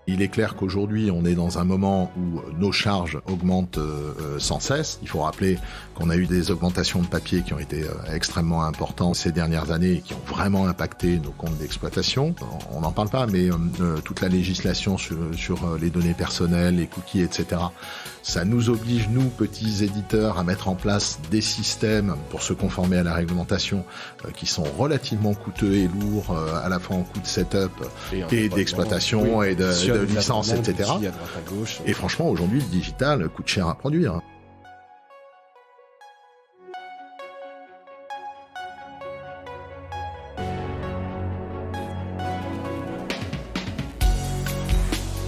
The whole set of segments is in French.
Il est clair qu'aujourd'hui, on est dans un moment où nos charges augmentent sans cesse. Il faut rappeler qu'on a eu des augmentations de papier qui ont été extrêmement importantes ces dernières années et qui ont vraiment impacté nos comptes d'exploitation. On n'en parle pas, mais toute la législation sur les données personnelles, les cookies, etc., ça nous oblige, nous, petits éditeurs, à mettre en place des systèmes pour se conformer à la réglementation qui sont relativement coûteux et lourds, à la fois en coût de setup et d'exploitation et de licence, etc. À droite, à gauche. Et franchement, aujourd'hui, le digital coûte cher à produire.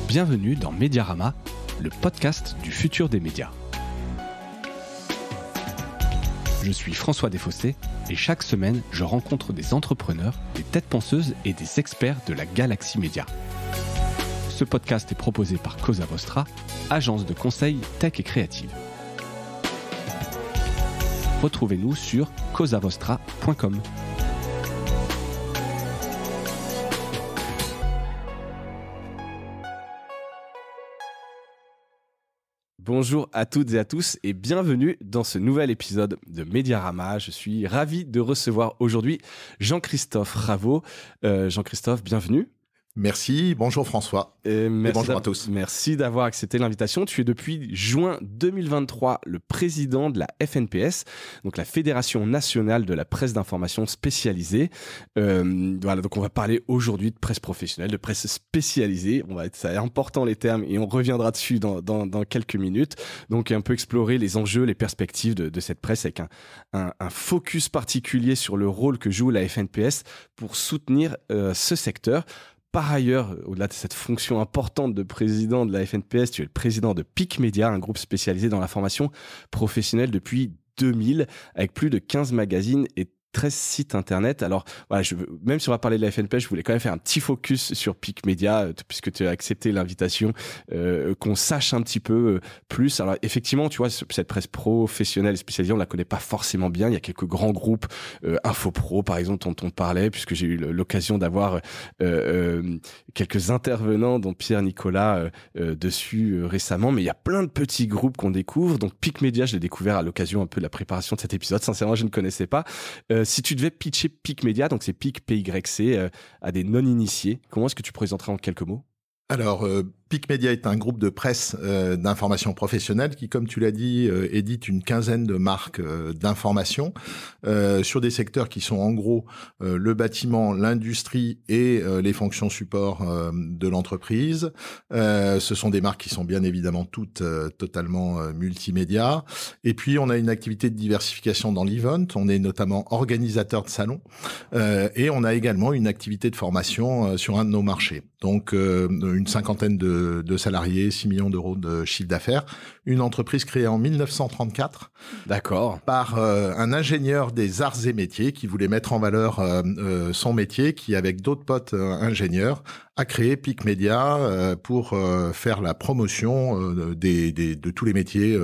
Bienvenue dans Mediarama, le podcast du futur des médias. Je suis François Desfossés et chaque semaine, je rencontre des entrepreneurs, des têtes penseuses et des experts de la galaxie média. Ce podcast est proposé par Cosa Vostra, agence de conseil tech et créative. Retrouvez-nous sur cosavostra.com. Bonjour à toutes et à tous et bienvenue dans ce nouvel épisode de Mediarama. Je suis ravi de recevoir aujourd'hui Jean-Christophe Raveau. Jean-Christophe, bienvenue. Merci, bonjour François. Et bonjour à tous. Merci d'avoir accepté l'invitation. Tu es depuis juin 2023 le président de la FNPS, donc la Fédération nationale de la presse d'information spécialisée. Voilà, donc on va parler aujourd'hui de presse professionnelle, de presse spécialisée. C'est important les termes et on reviendra dessus dans quelques minutes. Donc un peu explorer les enjeux, les perspectives de cette presse avec un focus particulier sur le rôle que joue la FNPS pour soutenir ce secteur. Par ailleurs, au-delà de cette fonction importante de président de la FNPS, tu es le président de PIC Média, un groupe spécialisé dans la formation professionnelle depuis 2000, avec plus de 15 magazines et 13 sites internet. Alors voilà, même si on va parler de la FNPS, je voulais quand même faire un petit focus sur PIC Média, puisque tu as accepté l'invitation, qu'on sache un petit peu plus. Alors effectivement, tu vois, cette presse professionnelle et spécialisée, on la connaît pas forcément bien. Il y a quelques grands groupes, Infopro par exemple, dont on parlait, puisque j'ai eu l'occasion d'avoir quelques intervenants, dont Pierre Nicolas dessus récemment. Mais il y a plein de petits groupes qu'on découvre. Donc PIC Média, je l'ai découvert à l'occasion un peu de la préparation de cet épisode. Sincèrement, je ne connaissais pas. Si tu devais pitcher PIC Média, donc c'est PIC PYC, à des non-initiés, comment est-ce que tu présenterais en quelques mots ? Alors, PIC Média est un groupe de presse d'information professionnelle qui, comme tu l'as dit, édite une quinzaine de marques d'information sur des secteurs qui sont en gros le bâtiment, l'industrie et les fonctions support de l'entreprise. Ce sont des marques qui sont bien évidemment toutes totalement multimédia. Et puis, on a une activité de diversification dans l'event. On est notamment organisateur de salons et on a également une activité de formation sur un de nos marchés. Donc, une cinquantaine de salariés, 6 millions d'euros de chiffre d'affaires. Une entreprise créée en 1934. D'accord. Par un ingénieur des arts et métiers qui voulait mettre en valeur son métier, qui, avec d'autres potes ingénieurs, a créé PIC Média pour faire la promotion de tous les métiers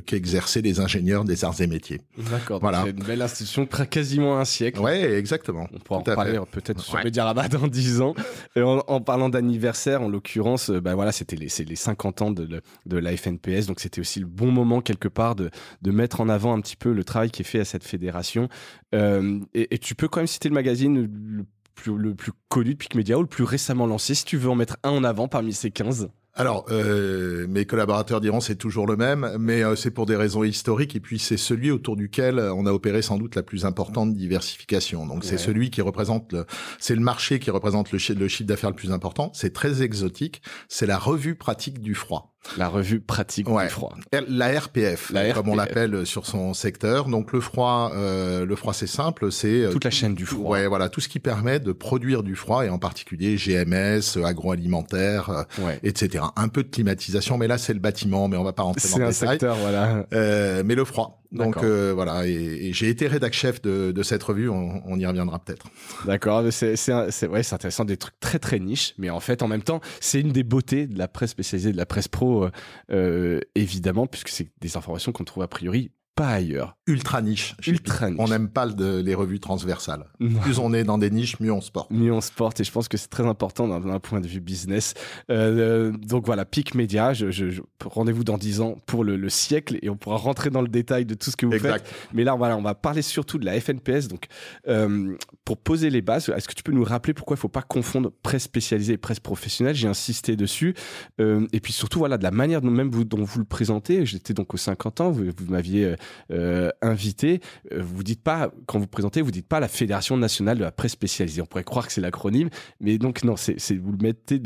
qu'exerçaient les ingénieurs des arts et métiers. D'accord. Voilà. C'est une belle institution, quasiment un siècle. Ouais, exactement. On pourra en parler peut-être sur Mediarama dans 10 ans. Et en parlant d'anniversaire, en l'occurrence, voilà, c'est les 50 ans de la FNPS, donc c'était aussi le bon moment quelque part de mettre en avant un petit peu le travail qui est fait à cette fédération. Et tu peux quand même citer le magazine le plus connu de PIC Média ou le plus récemment lancé, si tu veux en mettre un en avant parmi ces 15. Alors, mes collaborateurs diront c'est toujours le même, mais c'est pour des raisons historiques et puis c'est celui autour duquel on a opéré sans doute la plus importante diversification. Donc c'est celui qui représente c'est le marché qui représente le chiffre d'affaires le plus important. C'est très exotique. C'est la revue pratique du froid. La revue pratique du froid. La RPF, comme on l'appelle sur son secteur. Donc le froid c'est simple, c'est toute la chaîne du froid. Ouais, voilà, tout ce qui permet de produire du froid et en particulier GMS, agroalimentaire, etc. Un peu de climatisation, mais là c'est le bâtiment, mais on va pas rentrer dans le détail. C'est un secteur, voilà. Mais le froid. Donc voilà, et j'ai été rédac chef de cette revue, on y reviendra peut-être. D'accord, c'est intéressant, des trucs très très niches, mais en fait en même temps c'est une des beautés de la presse spécialisée, de la presse pro, évidemment, puisque c'est des informations qu'on trouve a priori pas ailleurs. Ultra niche. Ultra niche. On n'aime pas les revues transversales. Non. Plus on est dans des niches, mieux on se porte. Mieux on se porte, et je pense que c'est très important d'un point de vue business. Donc voilà, Peak Media, rendez-vous dans 10 ans pour le siècle, et on pourra rentrer dans le détail de tout ce que vous faites. Mais là, voilà, on va parler surtout de la FNPS. Donc, pour poser les bases, est-ce que tu peux nous rappeler pourquoi il ne faut pas confondre presse spécialisée et presse professionnelle? J'ai insisté dessus. Et puis surtout, voilà, de la manière dont vous le présentez. J'étais donc aux 50 ans, vous m'aviez invité. Vous dites pas, quand vous présentez, vous dites pas la Fédération nationale de la presse spécialisée. On pourrait croire que c'est l'acronyme, mais donc non, vous le mettez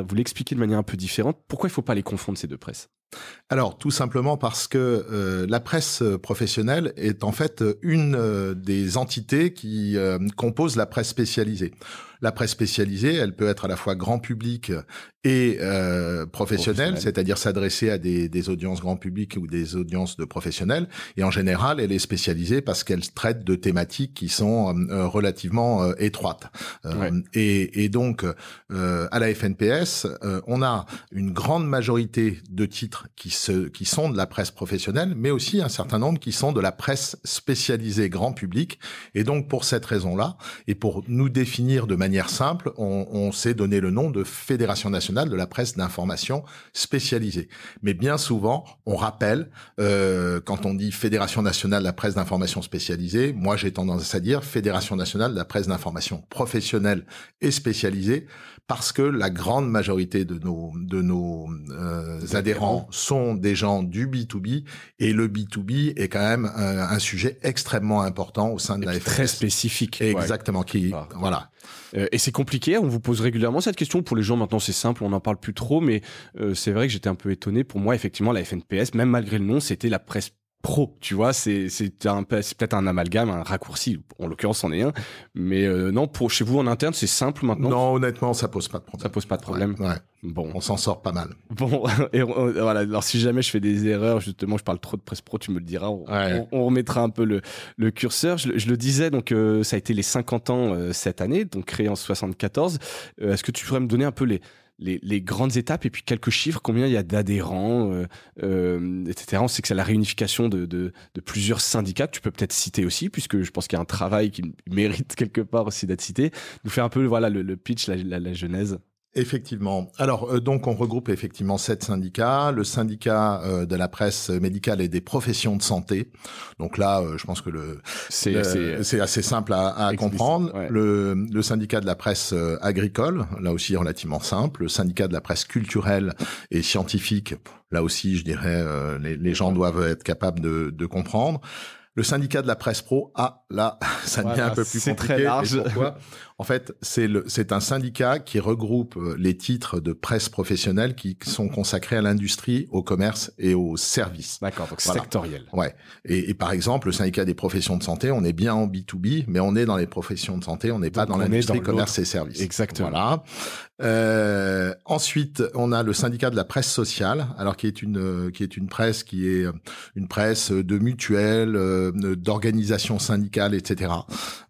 vous l'expliquez de manière un peu différente. Pourquoi il ne faut pas les confondre, ces deux presses? Alors, tout simplement parce que la presse professionnelle est en fait une des entités qui composent la presse spécialisée. La presse spécialisée, elle peut être à la fois grand public et professionnelle, c'est-à-dire s'adresser à des audiences grand public ou des audiences de professionnels. Et en général, elle est spécialisée parce qu'elle traite de thématiques qui sont relativement étroites. Et donc, à la FNPS, on a une grande majorité de titres qui sont de la presse professionnelle, mais aussi un certain nombre qui sont de la presse spécialisée grand public. Et donc, pour cette raison-là, et pour nous définir de manière simple, on s'est donné le nom de Fédération nationale de la presse d'information spécialisée. Mais bien souvent, on rappelle, quand on dit Fédération nationale de la presse d'information spécialisée, moi j'ai tendance à dire Fédération nationale de la presse d'information professionnelle et spécialisée, parce que la grande majorité de nos adhérents sont des gens du B2B, et le B2B est quand même un sujet extrêmement important au sein de la FNPS. Très spécifique. Exactement. Voilà. Et c'est compliqué, on vous pose régulièrement cette question. Pour les gens, maintenant, c'est simple, on n'en parle plus trop, mais c'est vrai que j'étais un peu étonné. Pour moi, effectivement, la FNPS, même malgré le nom, c'était la presse pro, tu vois, c'est peut-être un amalgame, un raccourci, en l'occurrence, c'en est un. Mais non, chez vous, en interne, c'est simple maintenant? Non, honnêtement, ça pose pas de problème. Ça pose pas de problème. Ouais. Bon. On s'en sort pas mal. Bon, et voilà. Alors, si jamais je fais des erreurs, justement, je parle trop de presse pro, tu me le diras. On remettra un peu le curseur. Je le disais, donc, ça a été les 50 ans cette année, donc créé en 74. Est-ce que tu pourrais me donner un peu les grandes étapes et puis quelques chiffres, combien il y a d'adhérents, etc. On sait que c'est la réunification de plusieurs syndicats que tu peux peut-être citer aussi, puisque je pense qu'il y a un travail qui mérite quelque part aussi d'être cité. Nous faire un peu voilà le pitch, la genèse. Effectivement. Alors, donc, on regroupe effectivement 7 syndicats. Le syndicat de la presse médicale et des professions de santé. Donc là, je pense que c'est assez simple à comprendre. Ouais. Le syndicat de la presse agricole, là aussi relativement simple. Le syndicat de la presse culturelle et scientifique, là aussi, je dirais, les gens doivent être capables de comprendre. Le syndicat de la presse pro, là, ça devient un peu plus compliqué. C'est très large. Pourquoi ? En fait, c'est un syndicat qui regroupe les titres de presse professionnelle qui sont consacrés à l'industrie, au commerce et aux services. D'accord, donc sectoriel. Ouais. Et par exemple, le syndicat des professions de santé, on est bien en B2B, mais on est dans les professions de santé, on n'est pas dans l'industrie, commerce et services. Exactement. Voilà. Ensuite, on a le syndicat de la presse sociale, alors qui est une presse qui est une presse de mutuelles, d'organisations syndicales, etc.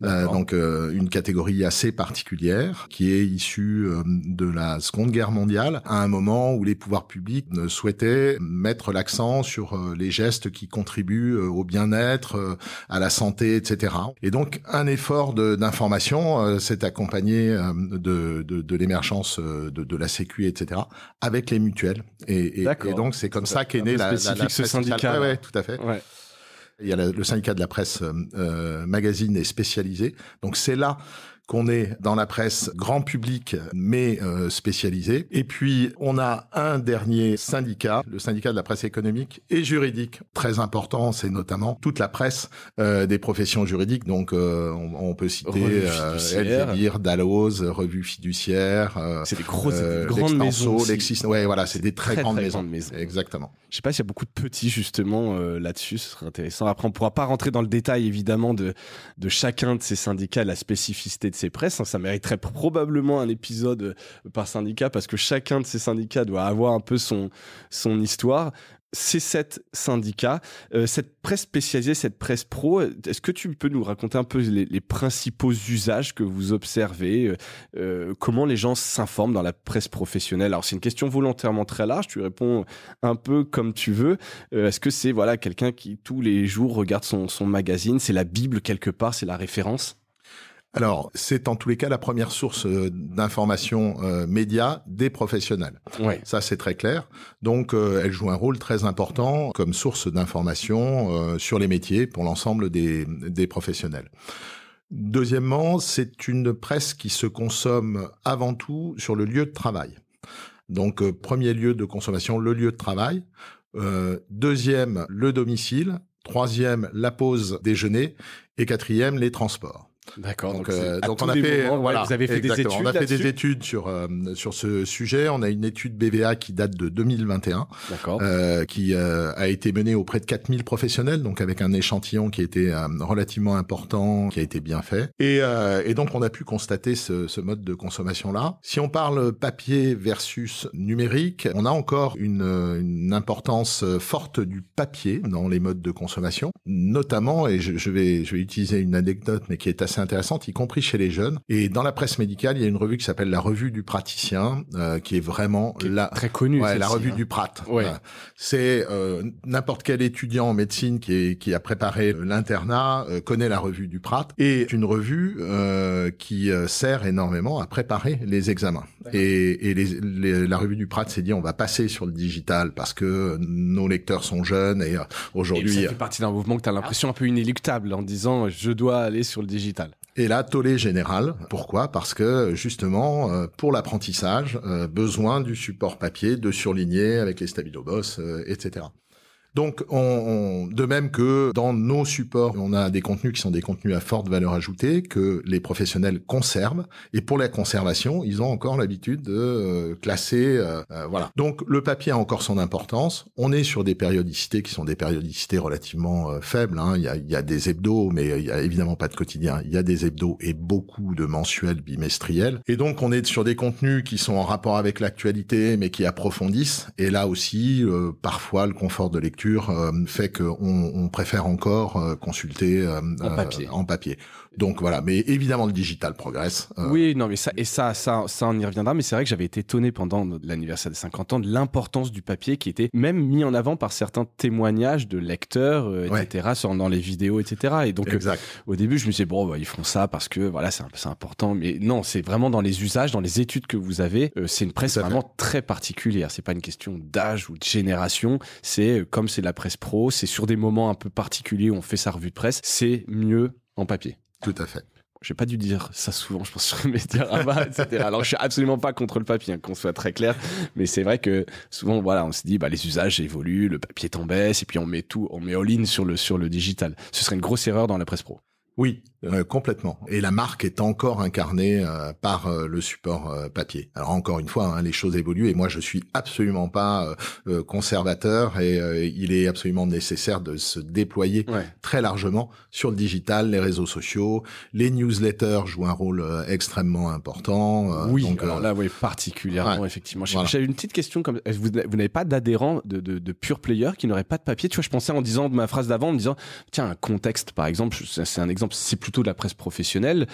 Donc une catégorie assez particulière qui est issue de la Seconde Guerre mondiale, à un moment où les pouvoirs publics souhaitaient mettre l'accent sur les gestes qui contribuent au bien-être, à la santé, etc. Et donc un effort d'information s'est accompagné de l'émergence de la Sécu, etc. avec les mutuelles. Et donc c'est comme ça qu'est né la presse syndicat. Ouais, tout à fait. Ouais. Il y a le syndicat de la presse magazine et spécialisée. Donc c'est là qu'on est dans la presse grand public, mais spécialisée. Et puis, on a un dernier syndicat, le syndicat de la presse économique et juridique. Très important, c'est notamment toute la presse des professions juridiques. Donc, on peut citer Elsevier, Dalloz, Revue Fiduciaire. C'est des grandes maisons. Ouais, voilà, c'est des très grandes maisons. Exactement. Je sais pas s'il y a beaucoup de petits, justement, là-dessus. Ce serait intéressant. Après, on pourra pas rentrer dans le détail, évidemment, de chacun de ces syndicats, la spécificité de ces presses. Ça mériterait probablement un épisode par syndicat, parce que chacun de ces syndicats doit avoir un peu son histoire. C7 syndicats. Cette presse spécialisée, cette presse pro, est-ce que tu peux nous raconter un peu les principaux usages que vous observez, comment les gens s'informent dans la presse professionnelle? Alors, c'est une question volontairement très large, tu réponds un peu comme tu veux. Est-ce que c'est quelqu'un qui, tous les jours, regarde son magazine, c'est la Bible quelque part, c'est la référence? Alors, c'est en tous les cas la première source d'information média des professionnels. Ouais. Ça, c'est très clair. Donc, elle joue un rôle très important comme source d'information sur les métiers pour l'ensemble des professionnels. Deuxièmement, c'est une presse qui se consomme avant tout sur le lieu de travail. Donc, premier lieu de consommation, le lieu de travail. Deuxième, le domicile. Troisième, la pause déjeuner. Et quatrième, les transports. D'accord. Donc on a fait, vous avez fait des études. On a fait des études sur ce sujet. On a une étude BVA qui date de 2021, qui a été menée auprès de 4000 professionnels, donc avec un échantillon qui était relativement important, qui a été bien fait. Et donc on a pu constater ce mode de consommation là. Si on parle papier versus numérique, on a encore une importance forte du papier dans les modes de consommation, notamment, et je vais utiliser une anecdote, mais qui est assez intéressante, y compris chez les jeunes. Et dans la presse médicale, il y a une revue qui s'appelle la Revue du praticien, qui est vraiment très connue. Ouais, la Revue du Prat. Ouais. C'est n'importe quel étudiant en médecine qui a préparé l'internat connaît la Revue du Prat. Et une revue qui sert énormément à préparer les examens. Et la Revue du Prat s'est dit on va passer sur le digital parce que nos lecteurs sont jeunes et aujourd'hui. Et ça fait partie d'un mouvement que tu as l'impression un peu inéluctable en disant je dois aller sur le digital. Et là, tollé général. Pourquoi ? Parce que justement, pour l'apprentissage, besoin du support papier, de surligner avec les stabilo-boss, etc. Donc, de même que dans nos supports, on a des contenus qui sont des contenus à forte valeur ajoutée que les professionnels conservent. Et pour la conservation, ils ont encore l'habitude de classer. Voilà. Donc, le papier a encore son importance. On est sur des périodicités qui sont des périodicités relativement faibles. Hein. Il y a des hebdos, mais il y a évidemment pas de quotidien. Il y a des hebdos et beaucoup de mensuels, bimestriels. Et donc, on est sur des contenus qui sont en rapport avec l'actualité, mais qui approfondissent. Et là aussi, parfois, le confort de lecture fait qu'on préfère encore consulter en papier. Donc voilà, mais évidemment le digital progresse. Oui, non, mais ça on y reviendra. Mais c'est vrai que j'avais été étonné pendant l'anniversaire des 50 ans de l'importance du papier qui était même mis en avant par certains témoignages de lecteurs, etc., dans les vidéos, etc. Et donc au début, je me disais ils font ça parce que voilà, c'est important. Mais non, c'est vraiment dans les usages, dans les études que vous avez. C'est une presse vraiment très particulière. C'est pas une question d'âge ou de génération. C'est comme c'est la presse pro, c'est sur des moments un peu particuliers où on fait sa revue de presse. C'est mieux en papier. Tout à fait. J'ai pas dû dire ça souvent, je pense, sur les médias Rabat, etc. Alors, je suis absolument pas contre le papier, qu'on soit très clair. Mais c'est vrai que souvent, on se dit, les usages évoluent, le papier est en baisse, et puis on met all-in sur le digital. Ce serait une grosse erreur dans la presse pro. Oui, complètement. Et la marque est encore incarnée par le support papier. Alors encore une fois, les choses évoluent et moi je suis absolument pas conservateur et il est absolument nécessaire de se déployer très largement sur le digital, les réseaux sociaux, les newsletters jouent un rôle extrêmement important. Oui, donc, alors là, particulièrement effectivement. J'avais une petite question comme vous n'avez pas d'adhérents de pure player qui n'auraient pas de papier. Tu vois, je pensais en disant de ma phrase d'avant, en me disant tiens, un contexte par exemple, c'est un exemple. C'est plutôt de la presse professionnelle,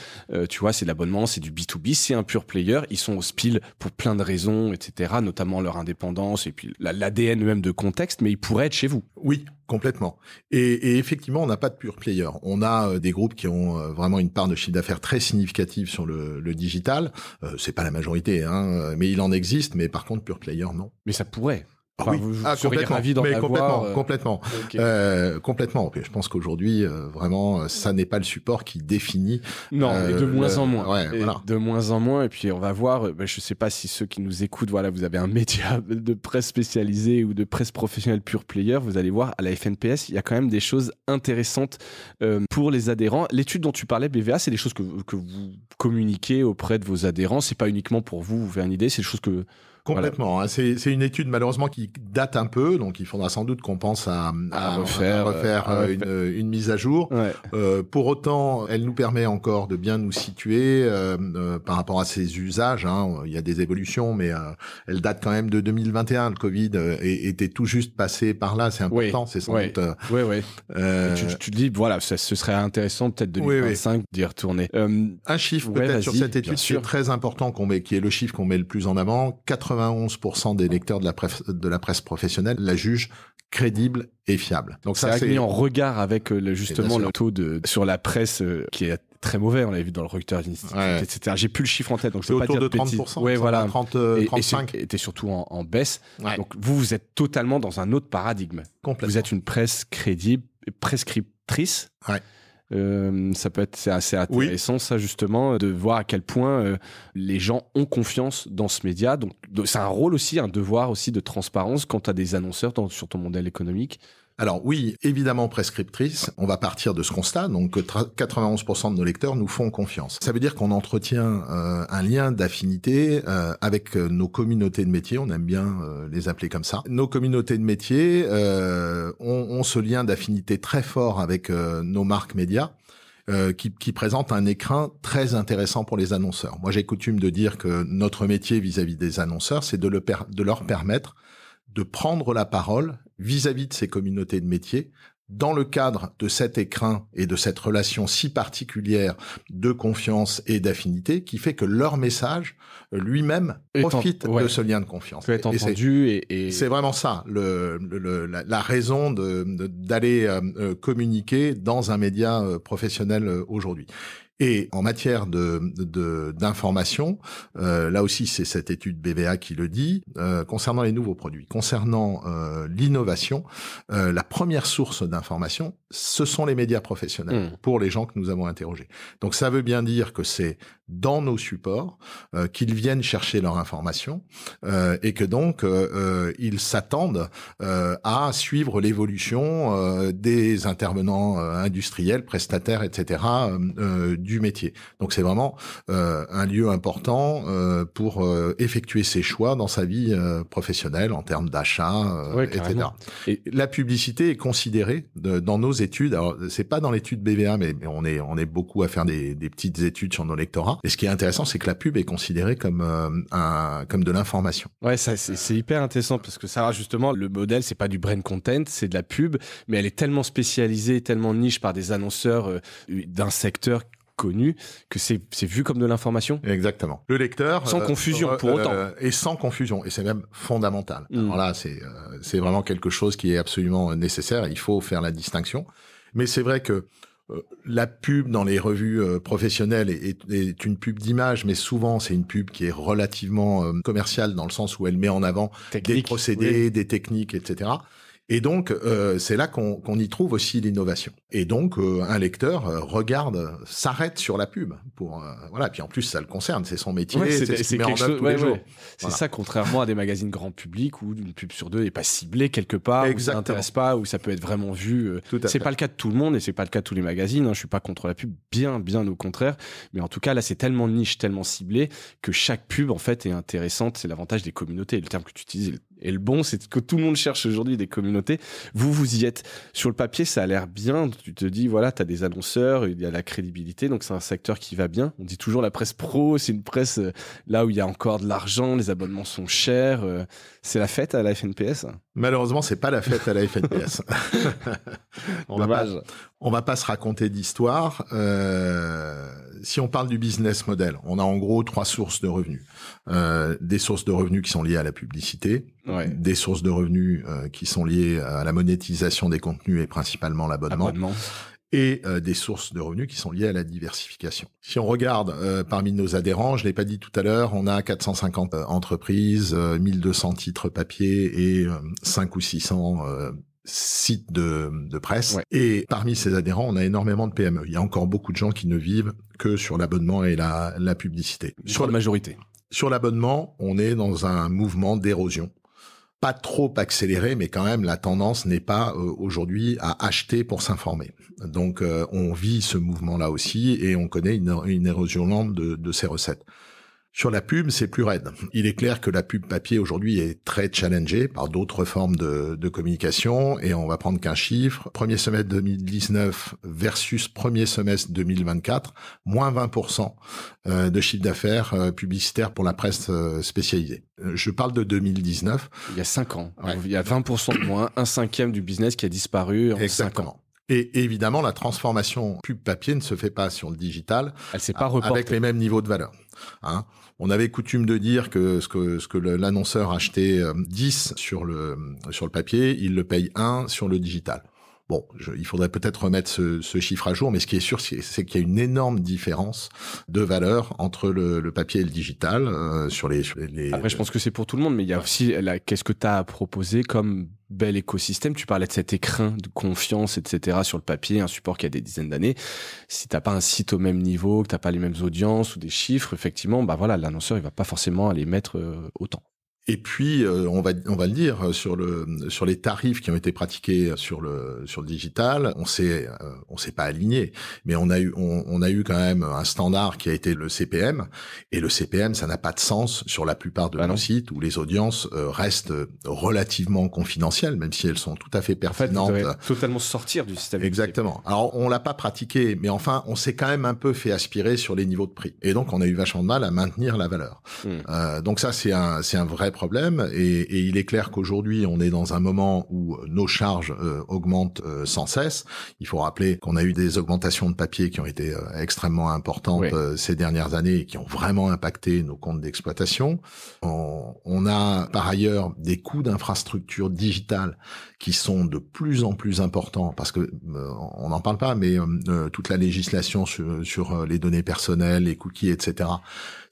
tu vois, c'est de l'abonnement, c'est du B2B, c'est un pure player, ils sont au SPIL pour plein de raisons, etc., notamment leur indépendance et puis l'ADN même de contexte, mais ils pourraient être chez vous. Oui, complètement. Et effectivement, on n'a pas de pure player. On a des groupes qui ont vraiment une part de chiffre d'affaires très significative sur le digital. C'est pas la majorité, mais il en existe, mais par contre, pure player, non. Mais ça pourrait. Enfin, oui, complètement. Ravi d'en avoir, complètement. Okay. Complètement. Je pense qu'aujourd'hui, vraiment, ça n'est pas le support qui définit. Non, de moins en moins. Ouais, voilà. De moins en moins. Et puis, on va voir. Je sais pas si ceux qui nous écoutent, vous avez un média de presse spécialisée ou de presse professionnelle pure player. Vous allez voir, à la FNPS, il y a quand même des choses intéressantes pour les adhérents. L'étude dont tu parlais, BVA, c'est des choses que vous communiquez auprès de vos adhérents. C'est pas uniquement pour vous faire une idée. C'est des choses que Complètement. Voilà. C'est une étude malheureusement qui date un peu, donc il faudra sans doute qu'on pense à refaire une mise à jour. Ouais. Pour autant, elle nous permet encore de bien nous situer par rapport à ses usages. Il y a des évolutions, mais elle date quand même de 2021. Le Covid était tout juste passé par là. C'est important. C'est sans doute. Tu te dis, voilà, ce serait intéressant peut-être 2025 d'y retourner. Un chiffre peut-être sur cette étude qui est très important qui est le chiffre qu'on met le plus en avant. 91% des lecteurs de la presse professionnelle la jugent crédible et fiable. Donc ça, c'est mis en regard avec justement le taux sur la presse qui est très mauvais. On l'avait vu dans le Reuters Institute, etc. J'ai plus le chiffre en tête, donc je peux pas dire de 30%. Ouais, voilà. 35. Et t'es surtout en baisse. Ouais. Donc vous êtes totalement dans un autre paradigme. Vous êtes une presse crédible, prescriptrice. Ouais. C'est assez intéressant, ça, justement, de voir à quel point les gens ont confiance dans ce média. Donc, c'est un rôle aussi, un devoir aussi de transparence quand tu as des annonceurs sur ton modèle économique. Alors oui, évidemment prescriptrice, on va partir de ce constat, donc 91% de nos lecteurs nous font confiance. Ça veut dire qu'on entretient un lien d'affinité avec nos communautés de métiers, on aime bien les appeler comme ça. Nos communautés de métiers ont ce lien d'affinité très fort avec nos marques médias. Qui présente un écrin très intéressant pour les annonceurs. Moi, j'ai coutume de dire que notre métier vis-à-vis des annonceurs, c'est de leur permettre de prendre la parole vis-à-vis de ces communautés de métiers dans le cadre de cet écrin et de cette relation si particulière de confiance et d'affinité qui fait que leur message lui-même profite de ce lien de confiance. Peut être entendu et c'est vraiment ça la raison d'aller communiquer dans un média professionnel aujourd'hui. Et en matière d'information, là aussi c'est cette étude BVA qui le dit, concernant les nouveaux produits, concernant l'innovation, la première source d'information, ce sont les médias professionnels pour les gens que nous avons interrogés. Donc ça veut bien dire que c'est dans nos supports qu'ils viennent chercher leur information et que donc ils s'attendent à suivre l'évolution des intervenants industriels, prestataires, etc. Du métier. Donc c'est vraiment un lieu important pour effectuer ses choix dans sa vie professionnelle en termes d'achat, etc. Et la publicité est considérée dans nos études. Alors c'est pas dans l'étude BVA, mais on est beaucoup à faire des petites études sur nos lectorats. Et ce qui est intéressant, c'est que la pub est considérée comme de l'information. Ouais, ça c'est hyper intéressant parce que ça justement le modèle, c'est pas du brain content, c'est de la pub, mais elle est tellement spécialisée, tellement niche par des annonceurs d'un secteur connu que c'est vu comme de l'information. Exactement. Le lecteur sans confusion pour autant et sans confusion, et c'est même fondamental. Alors là c'est vraiment quelque chose qui est absolument nécessaire, il faut faire la distinction. Mais c'est vrai que la pub dans les revues professionnelles est une pub d'image, mais souvent c'est une pub qui est relativement commerciale dans le sens où elle met en avant des procédés, des techniques, etc. Et donc, c'est là qu'on y trouve aussi l'innovation. Et donc, un lecteur s'arrête sur la pub pour voilà. Puis en plus, ça le concerne, c'est son métier, c'est ce qu'il met en œuvre tous les jours. C'est ça, contrairement à des magazines grand public où une pub sur deux n'est pas ciblée quelque part, où ça n'intéresse pas, où ça peut être vraiment vu. C'est pas le cas de tout le monde et c'est pas le cas de tous les magazines. Je suis pas contre la pub, bien au contraire. Mais en tout cas, là, c'est tellement niche, tellement ciblé que chaque pub en fait est intéressante. C'est l'avantage des communautés. Le terme que tu utilises et le bon, c'est que tout le monde cherche aujourd'hui des communautés. Vous y êtes. Sur le papier, ça a l'air bien. Tu te dis, voilà, t'as des annonceurs, il y a la crédibilité, donc c'est un secteur qui va bien. On dit toujours la presse pro, c'est une presse là où il y a encore de l'argent, les abonnements sont chers. C'est la fête à la FNPS. Malheureusement, c'est pas la fête à la FNPS. On va pas se raconter d'histoire. Si on parle du business model, on a en gros 3 sources de revenus. Des sources de revenus qui sont liées à la publicité, des sources de revenus qui sont liées à la monétisation des contenus et principalement l'abonnement. Et des sources de revenus qui sont liées à la diversification. Si on regarde parmi nos adhérents, je l'ai pas dit tout à l'heure, on a 450 entreprises, 1200 titres papier et 5 ou 600 sites de presse. Et parmi ces adhérents, on a énormément de PME. Il y a encore beaucoup de gens qui ne vivent que sur l'abonnement et la publicité. Sur la majorité. Sur l'abonnement, on est dans un mouvement d'érosion. Pas trop accéléré, mais quand même la tendance n'est pas aujourd'hui à acheter pour s'informer. Donc on vit ce mouvement-là aussi et on connaît une érosion lente de ces recettes. Sur la pub, c'est plus raide. Il est clair que la pub papier aujourd'hui est très challengée par d'autres formes de communication, et on va prendre qu'un chiffre. Premier semestre 2019 versus premier semestre 2024, moins 20% de chiffre d'affaires publicitaire pour la presse spécialisée. Je parle de 2019. Il y a 5 ans. Ouais. Il y a 20% de moins, 1/5 du business qui a disparu en 5 ans. Et évidemment, la transformation pub papier ne se fait pas sur le digital. Elle s'est pas reportée. Avec les mêmes niveaux de valeur. Hein. On avait coutume de dire que ce que l'annonceur achetait 10 sur le papier, il le paye 1 sur le digital. Bon, il faudrait peut-être remettre ce chiffre à jour, mais ce qui est sûr, c'est qu'il y a une énorme différence de valeur entre le papier et le digital sur les. Après, je pense que c'est pour tout le monde, mais il y a aussi qu'est-ce que tu as à proposer comme bel écosystème. Tu parlais de cet écrin de confiance, etc. sur le papier, un support qui a des dizaines d'années. Si t'as pas un site au même niveau, que t'as pas les mêmes audiences ou des chiffres, effectivement, bah voilà, l'annonceur il va pas forcément aller mettre autant. Et puis on va le dire sur les tarifs qui ont été pratiqués sur le digital, on s'est pas aligné, mais on a eu quand même un standard qui a été le CPM, et le CPM ça n'a pas de sens sur la plupart de nos sites où les audiences restent relativement confidentielles, même si elles sont tout à fait pertinentes. En fait, totalement sortir du système. Exactement. Alors on l'a pas pratiqué, mais enfin on s'est quand même un peu fait aspirer sur les niveaux de prix, et donc on a eu vachement de mal à maintenir la valeur. Donc ça c'est un vrai problème, et il est clair qu'aujourd'hui on est dans un moment où nos charges augmentent sans cesse. Il faut rappeler qu'on a eu des augmentations de papier qui ont été extrêmement importantes ces dernières années et qui ont vraiment impacté nos comptes d'exploitation. On a par ailleurs des coûts d'infrastructure digitale qui sont de plus en plus importants, parce que on n'en parle pas, mais toute la législation sur les données personnelles, les cookies, etc.,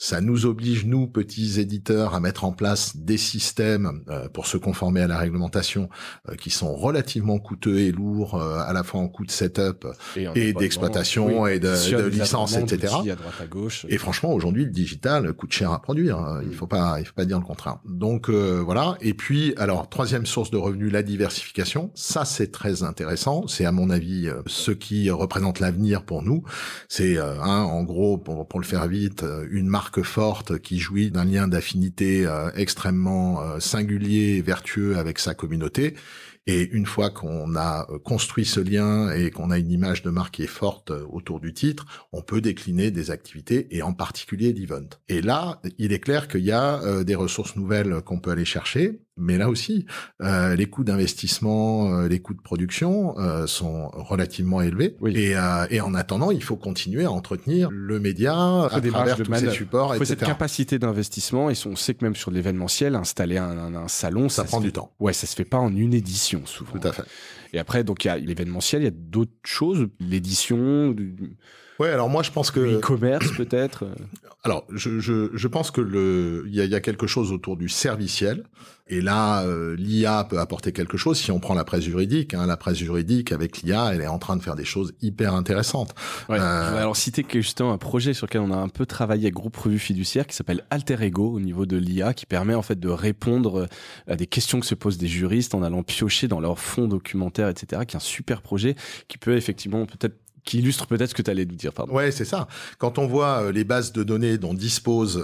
ça nous oblige, nous, petits éditeurs, à mettre en place des systèmes pour se conformer à la réglementation qui sont relativement coûteux et lourds, à la fois en coût de setup et d'exploitation et de licence, etc. À droite, à gauche. Et franchement, aujourd'hui, le digital coûte cher à produire. Il faut pas dire le contraire. Donc voilà. Et puis, alors, troisième source de revenus, la diversification. Ça, c'est très intéressant. C'est à mon avis ce qui représente l'avenir pour nous. C'est en gros, pour le faire vite, une marque forte qui jouit d'un lien d'affinité extrêmement singulier et vertueux avec sa communauté. Et une fois qu'on a construit ce lien et qu'on a une image de marque qui est forte autour du titre, on peut décliner des activités, et en particulier l'event. Et là, il est clair qu'il y a des ressources nouvelles qu'on peut aller chercher, mais là aussi, les coûts d'investissement, les coûts de production sont relativement élevés. Oui. Et en attendant, il faut continuer à entretenir le média à travers tous ces supports, etc. Il faut cette capacité d'investissement, et on sait que même sur l'événementiel, installer un salon, ça prend du temps. Ouais, ça se fait pas en une édition souvent. Tout à fait. Et après, donc il y a l'événementiel, il y a d'autres choses, l'édition. Ouais, alors moi je pense que l'e-commerce peut-être. Alors je pense que il y a quelque chose autour du serviciel, et là l'IA peut apporter quelque chose. Si on prend la presse juridique, la presse juridique avec l'IA, elle est en train de faire des choses hyper intéressantes. Ouais, je vais alors citer justement un projet sur lequel on a un peu travaillé avec Groupe Revue Fiduciaire qui s'appelle Alter Ego au niveau de l'IA, qui permet en fait de répondre à des questions que se posent des juristes en allant piocher dans leurs fonds documentaires, etc. Qui est un super projet qui peut effectivement qui illustre peut-être ce que tu allais nous dire, pardon. Ouais, c'est ça. Quand on voit les bases de données dont disposent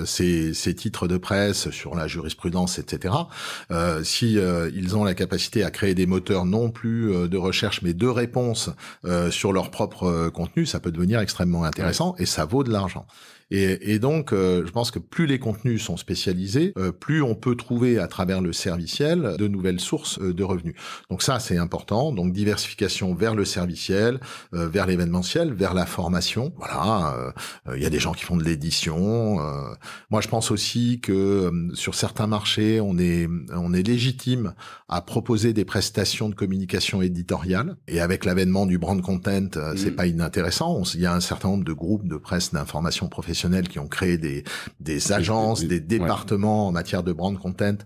ces titres de presse sur la jurisprudence, etc., si ils ont la capacité à créer des moteurs non plus de recherche mais de réponse sur leur propre contenu, ça peut devenir extrêmement intéressant, et ça vaut de l'argent. Et donc, je pense que plus les contenus sont spécialisés, plus on peut trouver à travers le serviciel de nouvelles sources de revenus. Donc ça, c'est important. Donc diversification vers le serviciel, vers l'événementiel, vers la formation. Voilà, il y a des gens qui font de l'édition. Moi, je pense aussi que sur certains marchés, on est légitime à proposer des prestations de communication éditoriale. Et avec l'avènement du brand content, c'est pas inintéressant. Il y a un certain nombre de groupes de presse d'information professionnelle qui ont créé des agences, des départements en matière de brand content,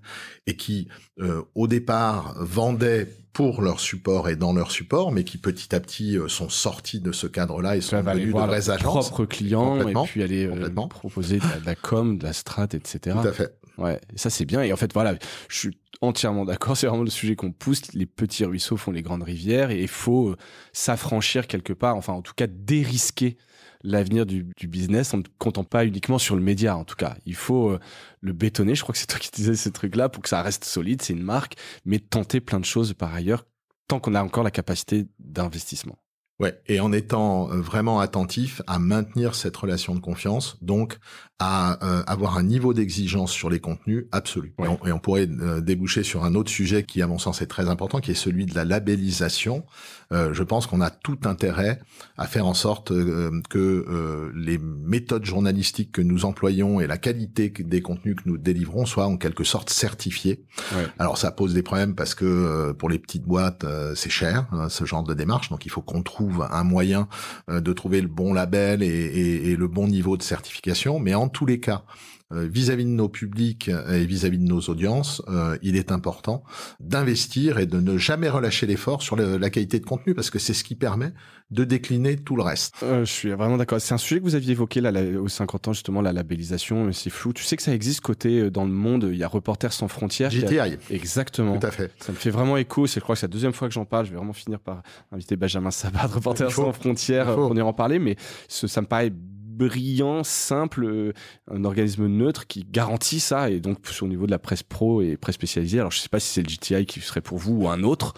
et qui, au départ, vendaient pour leur support et dans leur support, mais qui petit à petit sont sortis de ce cadre-là et sont devenus de vraies agences. Propres clients, et puis aller proposer de la com, de la strat, etc. Tout à fait. Ouais, et ça c'est bien. Et en fait, voilà, je suis entièrement d'accord. C'est vraiment le sujet qu'on pousse. Les petits ruisseaux font les grandes rivières et il faut s'affranchir quelque part, enfin en tout cas dérisquer l'avenir du business en ne comptant pas uniquement sur le média. En tout cas, il faut le bétonner. Je crois que c'est toi qui disais ce truc-là pour que ça reste solide. C'est une marque, mais tenter plein de choses par ailleurs tant qu'on a encore la capacité d'investissement. Ouais, et en étant vraiment attentif à maintenir cette relation de confiance, donc à avoir un niveau d'exigence sur les contenus absolu. Ouais. Et on pourrait déboucher sur un autre sujet qui, à mon sens, est très important, qui est celui de la labellisation. Je pense qu'on a tout intérêt à faire en sorte que les méthodes journalistiques que nous employons et la qualité des contenus que nous délivrons soient en quelque sorte certifiées. Ouais. Alors ça pose des problèmes parce que pour les petites boîtes, c'est cher, ce genre de démarche, donc il faut qu'on trouve un moyen de trouver le bon label et le bon niveau de certification. Mais en tous les cas, vis-à-vis de nos publics et vis-à-vis de nos audiences, il est important d'investir et de ne jamais relâcher l'effort sur la qualité de contenu parce que c'est ce qui permet de décliner tout le reste. Je suis vraiment d'accord. C'est un sujet que vous aviez évoqué là, aux 50 ans, justement, la labellisation, mais c'est flou. Tu sais que ça existe côté dans le monde, il y a Reporters sans frontières. JTI. Exactement. Tout à fait. Ça me fait vraiment écho. Je crois que c'est la deuxième fois que j'en parle. Je vais vraiment finir par inviter Benjamin Sabat de Reporters sans frontières pour venir en parler, mais ça me paraît brillant, simple, un organisme neutre qui garantit ça, et donc au niveau de la presse pro et presse spécialisée. Alors je sais pas si c'est le JTI qui serait pour vous ou un autre,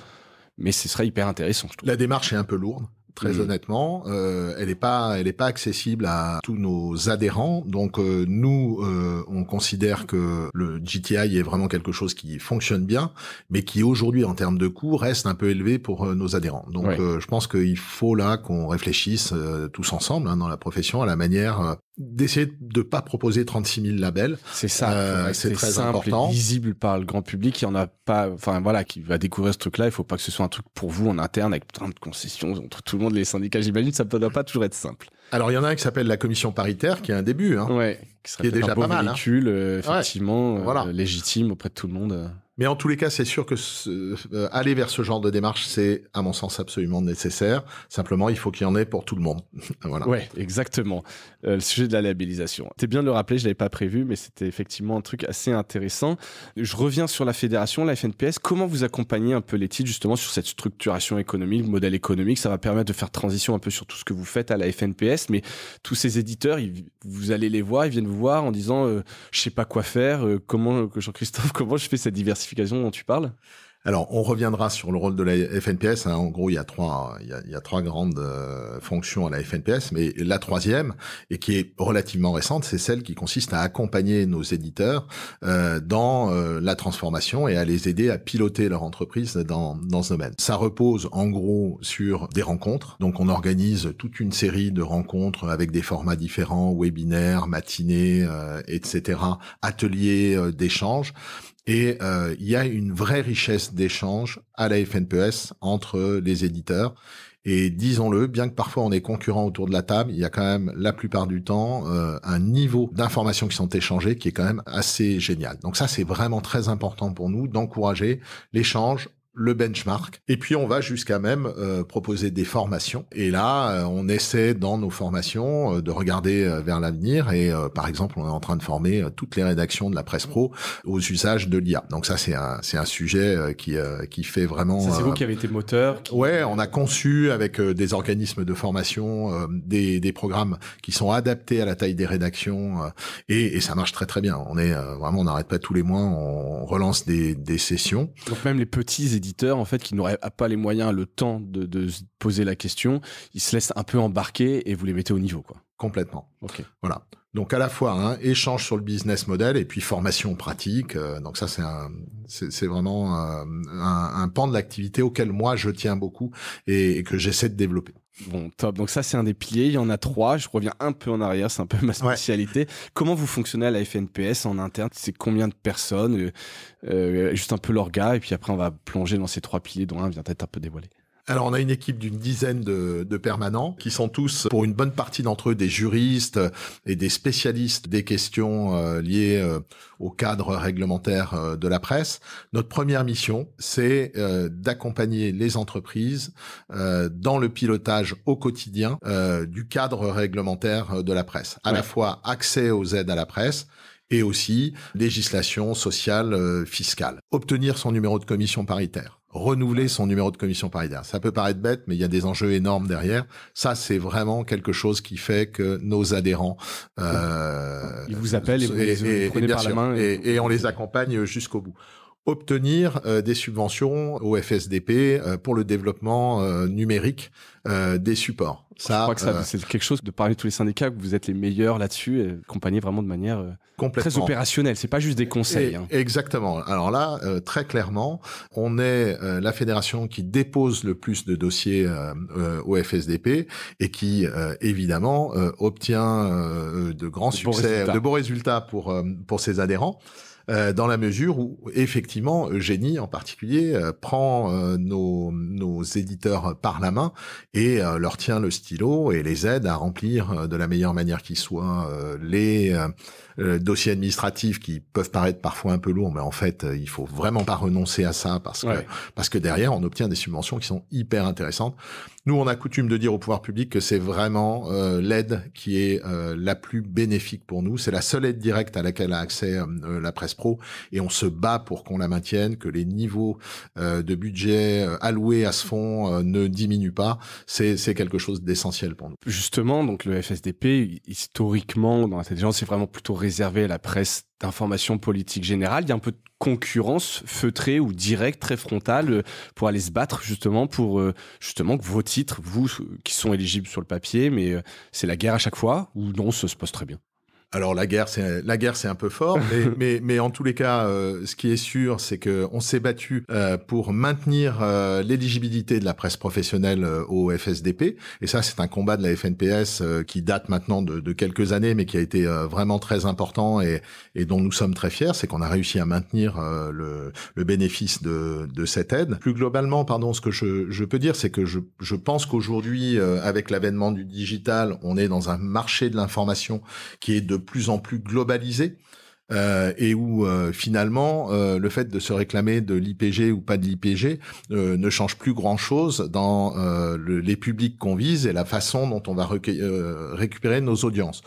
mais ce serait hyper intéressant, je trouve. La démarche est un peu lourde. Très honnêtement, elle est pas accessible à tous nos adhérents. Donc nous, on considère que le GTI est vraiment quelque chose qui fonctionne bien, mais qui aujourd'hui, en termes de coûts, reste un peu élevé pour nos adhérents. Donc je pense qu'il faut là qu'on réfléchisse tous ensemble dans la profession à la manière d'essayer de pas proposer 36 000 labels. C'est ça. C'est très simple important. Et lisible par le grand public. Il y en a pas, enfin voilà, qui va découvrir ce truc-là. Il faut pas que ce soit un truc pour vous en interne avec plein de concessions entre tout le monde, les syndicats. J'imagine ça ne doit pas toujours être simple. Alors il y en a un qui s'appelle la commission paritaire, qui est un début, qui est déjà un beau pas mal. Véhicule, effectivement, voilà. Légitime auprès de tout le monde. Mais en tous les cas, c'est sûr que aller vers ce genre de démarche, c'est, à mon sens, absolument nécessaire. Simplement, il faut qu'il y en ait pour tout le monde. Voilà. Ouais, exactement. Le sujet de la labellisation. C'était bien de le rappeler, je l'avais pas prévu, mais c'était effectivement un truc assez intéressant. Je reviens sur la fédération, la FNPS. Comment vous accompagnez un peu les titres justement sur cette structuration économique, modèle économique? Ça va permettre de faire transition un peu sur tout ce que vous faites à la FNPS, mais tous ces éditeurs, vous allez les voir, ils viennent vous voir en disant je sais pas quoi faire, Jean-Christophe, comment je fais cette diversification dont tu parles? Alors, on reviendra sur le rôle de la FNPS. En gros, il y a trois grandes fonctions à la FNPS, mais la troisième, et qui est relativement récente, c'est celle qui consiste à accompagner nos éditeurs dans la transformation et à les aider à piloter leur entreprise dans ce domaine. Ça repose en gros sur des rencontres. Donc, on organise toute une série de rencontres avec des formats différents, webinaires, matinées, etc., ateliers d'échange. Et il y a une vraie richesse d'échange à la FNPS entre les éditeurs. Et disons-le, bien que parfois on est concurrents autour de la table, il y a quand même la plupart du temps un niveau d'informations qui sont échangées qui est quand même assez génial. Donc ça, c'est vraiment très important pour nous d'encourager l'échange, le benchmark, et puis on va jusqu'à même proposer des formations. Et là, on essaie dans nos formations de regarder vers l'avenir. Et par exemple, on est en train de former toutes les rédactions de la presse pro aux usages de l'IA. Donc ça, c'est un sujet qui fait vraiment. Ça, c'est vous qui avez été moteur. Ouais, on a conçu avec des organismes de formation des programmes qui sont adaptés à la taille des rédactions et ça marche très très bien. On est vraiment, on n'arrête pas tous les mois, on relance des sessions. Donc même les petits éditeurs en fait qui n'auraient pas les moyens, le temps de se poser la question, ils se laissent un peu embarquer et vous les mettez au niveau, quoi. Complètement. Ok. Voilà. Donc à la fois échange sur le business model et puis formation pratique. Donc ça c'est vraiment un pan de l'activité auquel moi je tiens beaucoup et que j'essaie de développer. Bon, top. Donc ça, c'est un des piliers. Il y en a 3. Je reviens un peu en arrière. C'est un peu ma spécialité. Ouais. Comment vous fonctionnez à la FNPS en interne? C'est combien de personnes? Juste un peu l'orga. Et puis après, on va plonger dans ces 3 piliers dont un vient d'être un peu dévoilé. Alors, on a une équipe d'une dizaine de permanents qui sont tous, pour une bonne partie d'entre eux, des juristes et des spécialistes des questions liées au cadre réglementaire de la presse. Notre première mission, c'est d'accompagner les entreprises dans le pilotage au quotidien du cadre réglementaire de la presse. À la fois accès aux aides à la presse et aussi législation sociale, fiscale. Obtenir son numéro de commission paritaire. Renouveler son numéro de commission paritaire. Ça peut paraître bête, mais il y a des enjeux énormes derrière. Ça, c'est vraiment quelque chose qui fait que nos adhérents... ils vous appellent et vous les prenez par la main. Et on les accompagne jusqu'au bout. Obtenir des subventions au FSDP pour le développement numérique des supports. Ça, je crois que c'est quelque chose de parmi tous les syndicats que vous êtes les meilleurs là-dessus, et accompagnés vraiment de manière très opérationnelle. C'est pas juste des conseils. Exactement. Alors là, très clairement, on est la fédération qui dépose le plus de dossiers au FSDP et qui, évidemment, obtient de grands succès, de beaux résultats pour ses adhérents. Dans la mesure où, effectivement, Eugénie, en particulier, prend nos éditeurs par la main et leur tient le stylo et les aide à remplir de la meilleure manière qui soit les dossiers administratifs qui peuvent paraître parfois un peu lourds, mais en fait, il faut vraiment pas renoncer à ça parce que derrière, on obtient des subventions qui sont hyper intéressantes. Nous, on a coutume de dire au pouvoir public que c'est vraiment l'aide qui est la plus bénéfique pour nous. C'est la seule aide directe à laquelle a accès la presse pro, et on se bat pour qu'on la maintienne, que les niveaux de budget alloués à ce fonds ne diminuent pas. C'est quelque chose d'essentiel pour nous. Justement, donc le FSDP, historiquement, dans la tête des gens, c'est vraiment plutôt réservé à la presse d'information politique générale. Il y a un peu de concurrence feutrée ou directe, très frontale, pour aller se battre justement pour justement que vos titres, vous qui sont éligibles sur le papier, mais c'est la guerre à chaque fois, ou non, ça se passe très bien? Alors la guerre c'est un peu fort, mais en tous les cas, ce qui est sûr, c'est que on s'est battu pour maintenir l'éligibilité de la presse professionnelle au FSDP, et ça c'est un combat de la FNPS qui date maintenant de quelques années, mais qui a été vraiment très important et dont nous sommes très fiers. C'est qu'on a réussi à maintenir le bénéfice de cette aide. Plus globalement, ce que je peux dire, c'est que je pense qu'aujourd'hui, avec l'avènement du digital, on est dans un marché de l'information qui est de plus en plus globalisé et où finalement le fait de se réclamer de l'IPG ou pas de l'IPG ne change plus grand-chose dans les publics qu'on vise et la façon dont on va récupérer nos audiences.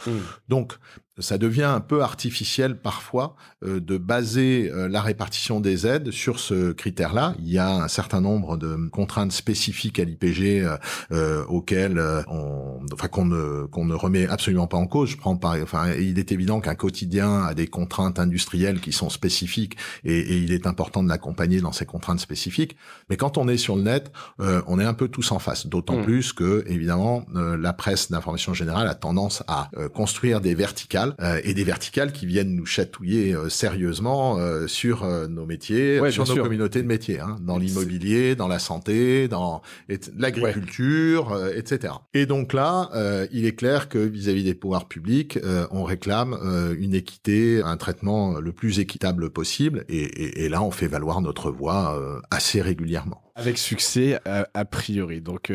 Donc ça devient un peu artificiel parfois de baser la répartition des aides sur ce critère-là. Il y a un certain nombre de contraintes spécifiques à l'IPG auxquelles qu'on ne remet absolument pas en cause. Il est évident qu'un quotidien a des contraintes industrielles qui sont spécifiques et il est important de l'accompagner dans ces contraintes spécifiques. Mais quand on est sur le net, on est un peu tous en face. D'autant plus que évidemment la presse d'information générale a tendance à construire des verticales. Et des verticales qui viennent nous chatouiller sérieusement sur nos métiers, sur nos communautés de métiers, dans l'immobilier, dans la santé, dans l'agriculture, etc. Et donc là, il est clair que vis-à-vis des pouvoirs publics, on réclame une équité, un traitement le plus équitable possible, et là, on fait valoir notre voix assez régulièrement. Avec succès, a priori. Donc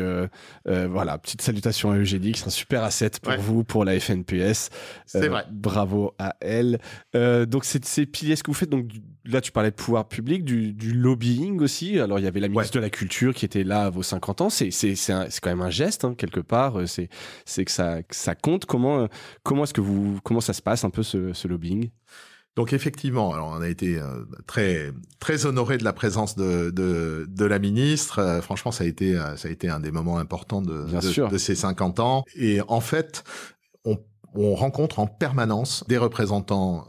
voilà, petite salutation à Eugénie, c'est un super asset pour vous, pour la FNPS. C'est vrai. Bravo à elle. Donc ces piliers, ce que vous faites, donc là tu parlais de pouvoir public, du lobbying aussi. Alors il y avait la ministre de la Culture qui était là à vos 50 ans. C'est quand même un geste quelque part. C'est que ça compte. Comment ça se passe un peu ce lobbying? Donc effectivement, alors on a été très très honoré de la présence de la ministre. Franchement, ça a été un des moments importants de ces 50 ans. Et en fait, on rencontre en permanence des représentants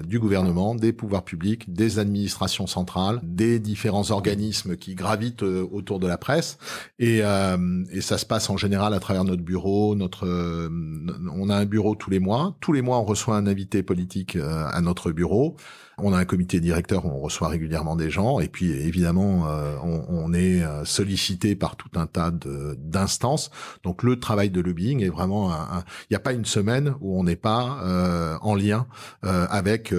du gouvernement, des pouvoirs publics, des administrations centrales, des différents organismes qui gravitent autour de la presse, et ça se passe en général à travers notre bureau. On a un bureau tous les mois. Tous les mois, on reçoit un invité politique à notre bureau. On a un comité directeur où on reçoit régulièrement des gens, et puis évidemment on est sollicité par tout un tas d'instances. Donc le travail de lobbying est vraiment il n'y a pas une semaine où on n'est pas en lien avec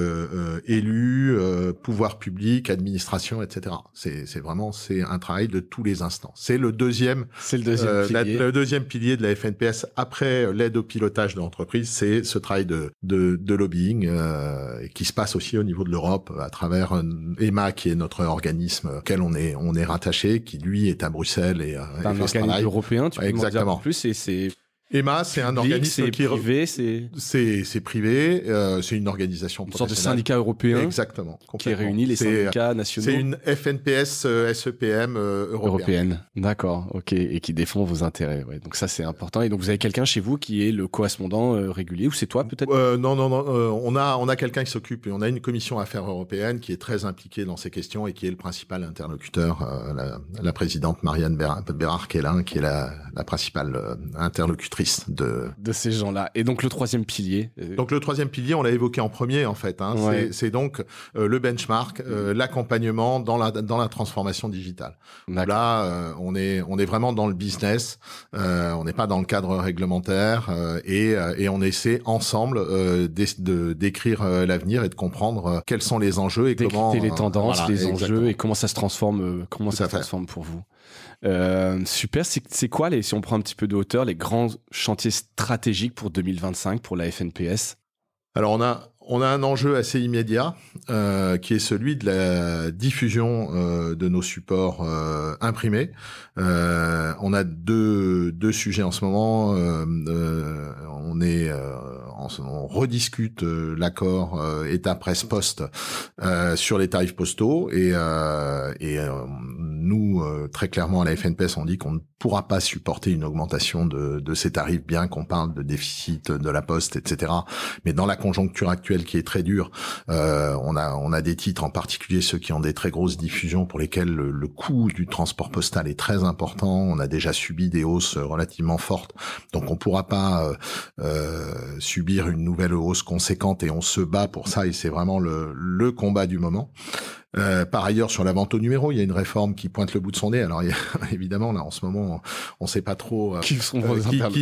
élus, pouvoir public, administration, etc. C'est un travail de tous les instants. C'est le deuxième pilier. Le deuxième pilier de la FNPS après l'aide au pilotage de l'entreprise, c'est ce travail de lobbying qui se passe aussi au niveau de l'Europe à travers EMA, qui est notre organisme auquel on est rattaché, qui lui est à Bruxelles et un organisme européen. Tu peux exactement. m'en dire plus, et EMA, c'est un organisme qui privé, c'est privé, c'est une organisation une sorte de syndicat européen. Exactement. Qui réunit les syndicats nationaux. C'est une FNPS SEPM européenne. D'accord, ok, et qui défend vos intérêts. Ouais. Donc ça c'est important. Et donc vous avez quelqu'un chez vous qui est le correspondant régulier, ou c'est toi peut-être? Non. On a quelqu'un qui s'occupe, et on a une commission affaires européennes qui est très impliquée dans ces questions et qui est le principal interlocuteur, la présidente Marianne Bérard-Kellin, qui est la principale interlocutrice de ces gens-là. Et donc le troisième pilier. Donc le troisième pilier, on l'a évoqué en premier en fait. Ouais. C'est donc le benchmark, l'accompagnement dans la transformation digitale. Là, on est vraiment dans le business. On n'est pas dans le cadre réglementaire et on essaie ensemble de décrire l'avenir et de comprendre quels sont les enjeux et comment les tendances, les enjeux exactement. Et comment ça se transforme. Comment ça se transforme pour vous. Super. C'est quoi si on prend un petit peu de hauteur, les grands chantiers stratégiques pour 2025 pour la FNPS? Alors on a un enjeu assez immédiat qui est celui de la diffusion de nos supports imprimés. On a deux sujets en ce moment. On rediscute l'accord État Presse Poste sur les tarifs postaux et nous très clairement à la FNPS on dit qu'on ne pourra pas supporter une augmentation de ces tarifs, bien qu'on parle de déficit de la Poste, etc. Mais dans la conjoncture actuelle qui est très dure, on a des titres, en particulier ceux qui ont des très grosses diffusions pour lesquels le coût du transport postal est très important. On a déjà subi des hausses relativement fortes, donc on pourra pas subir une nouvelle hausse conséquente et on se bat pour ça et c'est vraiment le combat du moment. Par ailleurs, sur la vente au numéro, il y a une réforme qui pointe le bout de son nez. Alors, évidemment, là, en ce moment, on sait pas trop qui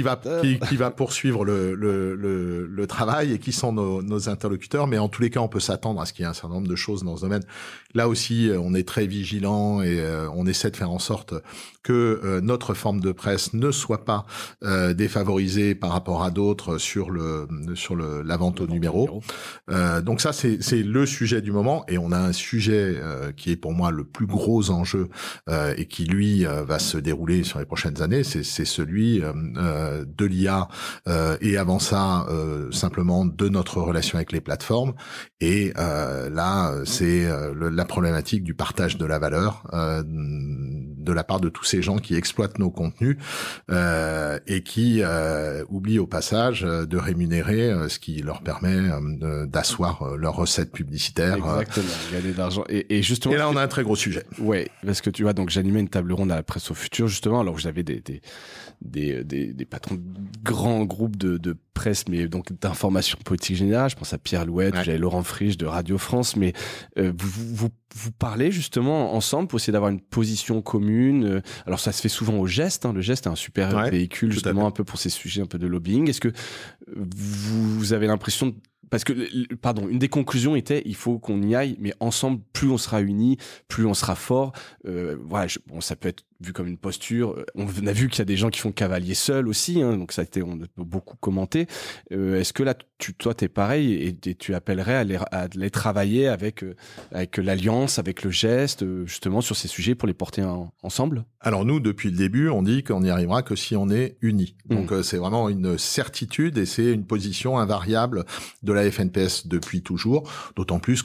va poursuivre le travail et qui sont nos interlocuteurs. Mais en tous les cas, on peut s'attendre à ce qu'il y ait un certain nombre de choses dans ce domaine. Là aussi, on est très vigilant et on essaie de faire en sorte que notre forme de presse ne soit pas défavorisée par rapport à d'autres sur la vente au numéro. Donc ça, c'est le sujet du moment et on a un sujet qui est pour moi le plus gros enjeu et qui lui va se dérouler sur les prochaines années, c'est celui de l'IA et avant ça simplement de notre relation avec les plateformes et là c'est la problématique du partage de la valeur de la part de tous ces gens qui exploitent nos contenus et qui oublient au passage de rémunérer ce qui leur permet d'asseoir leurs recettes publicitaires. Exactement, gagner de l'argent. Et justement. Et là, on a un très gros sujet. Ouais, parce que tu vois, donc j'animais une table ronde à la Presse au Futur, justement, alors que j'avais des patrons de grands groupes de presse, mais donc d'information politique générale. Je pense à Pierre Louette, j'avais Laurent Frisch de Radio France, mais vous parlez justement ensemble pour essayer d'avoir une position commune. Alors ça se fait souvent au Geste, hein. Le Geste est un super véhicule justement un peu pour ces sujets un peu de lobbying. Est-ce que vous avez l'impression parce que, une des conclusions était, il faut qu'on y aille, mais ensemble, plus on sera unis, plus on sera fort. Voilà, ça peut être vu comme une posture. On a vu qu'il y a des gens qui font cavalier seul aussi, hein, donc on a beaucoup commenté. Est-ce que là, toi, t'es pareil et tu appellerais à les travailler avec l'Alliance, avec le Geste, justement sur ces sujets pour les porter ensemble? Alors nous, depuis le début, on dit qu'on n'y arrivera que si on est unis. Donc c'est vraiment une certitude et c'est une position invariable de la FNPS depuis toujours, d'autant plus